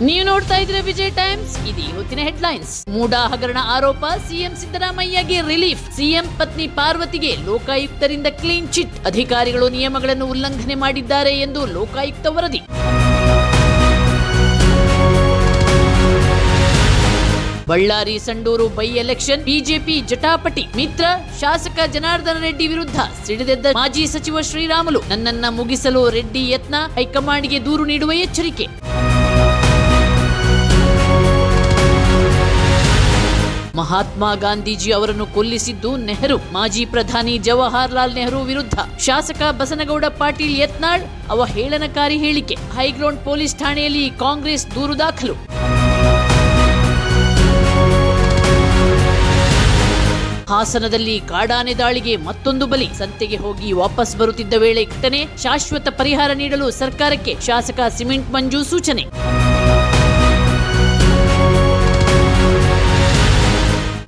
ನೀವು ನೋಡ್ತಾ ಇದ್ರೆ ವಿಜಯ್ ಟೈಮ್ಸ್. ಇದು ಇವತ್ತಿನ ಹೆಡ್ಲೈನ್ಸ್. ಮೂಡಾ ಹಗರಣ ಆರೋಪ, ಸಿಎಂ ಸಿದ್ದರಾಮಯ್ಯಗೆ ರಿಲೀಫ್. ಸಿಎಂ ಪತ್ನಿ ಪಾರ್ವತಿಗೆ ಲೋಕಾಯುಕ್ತರಿಂದ ಕ್ಲೀನ್ ಚಿಟ್. ಅಧಿಕಾರಿಗಳು ನಿಯಮಗಳನ್ನು ಉಲ್ಲಂಘನೆ ಮಾಡಿದ್ದಾರೆ ಎಂದು ಲೋಕಾಯುಕ್ತ ವರದಿ. Ballari Sandur by election, BJP ಜಟಾಪಟಿ. ಮಿತ್ರ ಶಾಸಕ ಜನಾರ್ದನ ರೆಡ್ಡಿ ವಿರುದ್ಧ ಸಿಡಿದೆದ್ದ ಮಾಜಿ ಸಚಿವ ಶ್ರೀರಾಮುಲು. ನನ್ನನ್ನ ಮುಗಿಸಲು ರೆಡ್ಡಿ ಯತ್ನ, ಹೈಕಮಾಂಡ್ಗೆ ದೂರು ನೀಡುವ ಎಚ್ಚರಿಕೆ. ಮಹಾತ್ಮ ಗಾಂಧೀಜಿ ಅವರನ್ನು ಕೊಲ್ಲಿಸಿದ್ದು ನೆಹರು. ಮಾಜಿ ಪ್ರಧಾನಿ ಜವಾಹರಲಾಲ್ ನೆಹರು ವಿರುದ್ಧ ಶಾಸಕ ಬಸನಗೌಡ ಪಾಟೀಲ್ ಯತ್ನಾಳ್ ಅವಹೇಳನಕಾರಿ ಹೇಳಿಕೆ. ಹೈಗ್ರೌಂಡ್ ಪೊಲೀಸ್ ಠಾಣೆಯಲ್ಲಿ ಕಾಂಗ್ರೆಸ್ ದೂರು ದಾಖಲು. ಹಾಸನದಲ್ಲಿ ಕಾಡಾನೆ ದಾಳಿಗೆ ಮತ್ತೊಂದು ಬಲಿ. ಸಂತೆಗೆ ಹೋಗಿ ವಾಪಸ್ ಬರುತ್ತಿದ್ದ ವೇಳೆ ಘಟನೆ. ಶಾಶ್ವತ ಪರಿಹಾರ ನೀಡಲು ಸರ್ಕಾರಕ್ಕೆ ಶಾಸಕ ಸಿಮೆಂಟ್ ಮಂಜು ಸೂಚನೆ.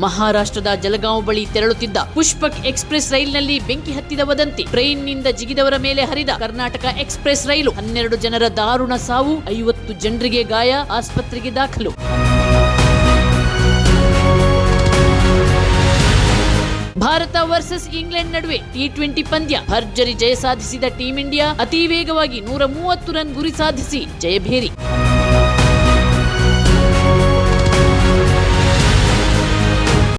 ಮಹಾರಾಷ್ಟ್ರದ ಜಲಗಾಂವ್ ಬಳಿ ತೆರಳುತ್ತಿದ್ದ ಪುಷ್ಪಕ್ ಎಕ್ಸ್ಪ್ರೆಸ್ ರೈಲಿನಲ್ಲಿ ಬೆಂಕಿ ಹತ್ತಿದ ವದಂತಿ. ಟ್ರೈನ್ನಿಂದ ಜಿಗಿದವರ ಮೇಲೆ ಹರಿದ ಕರ್ನಾಟಕ ಎಕ್ಸ್ಪ್ರೆಸ್ ರೈಲು. 12 ಜನರ ದಾರುಣ ಸಾವು, 50 ಜನರಿಗೆ ಗಾಯ, ಆಸ್ಪತ್ರೆಗೆ ದಾಖಲು. ಭಾರತ ವರ್ಸಸ್ ಇಂಗ್ಲೆಂಡ್ ನಡುವೆ T20 ಪಂದ್ಯ. ಭರ್ಜರಿ ಜಯ ಸಾಧಿಸಿದ ಟೀಂ ಇಂಡಿಯಾ ಅತಿ ವೇಗವಾಗಿ 130 ರನ್ ಗುರಿ ಸಾಧಿಸಿ ಜಯಭೇರಿ.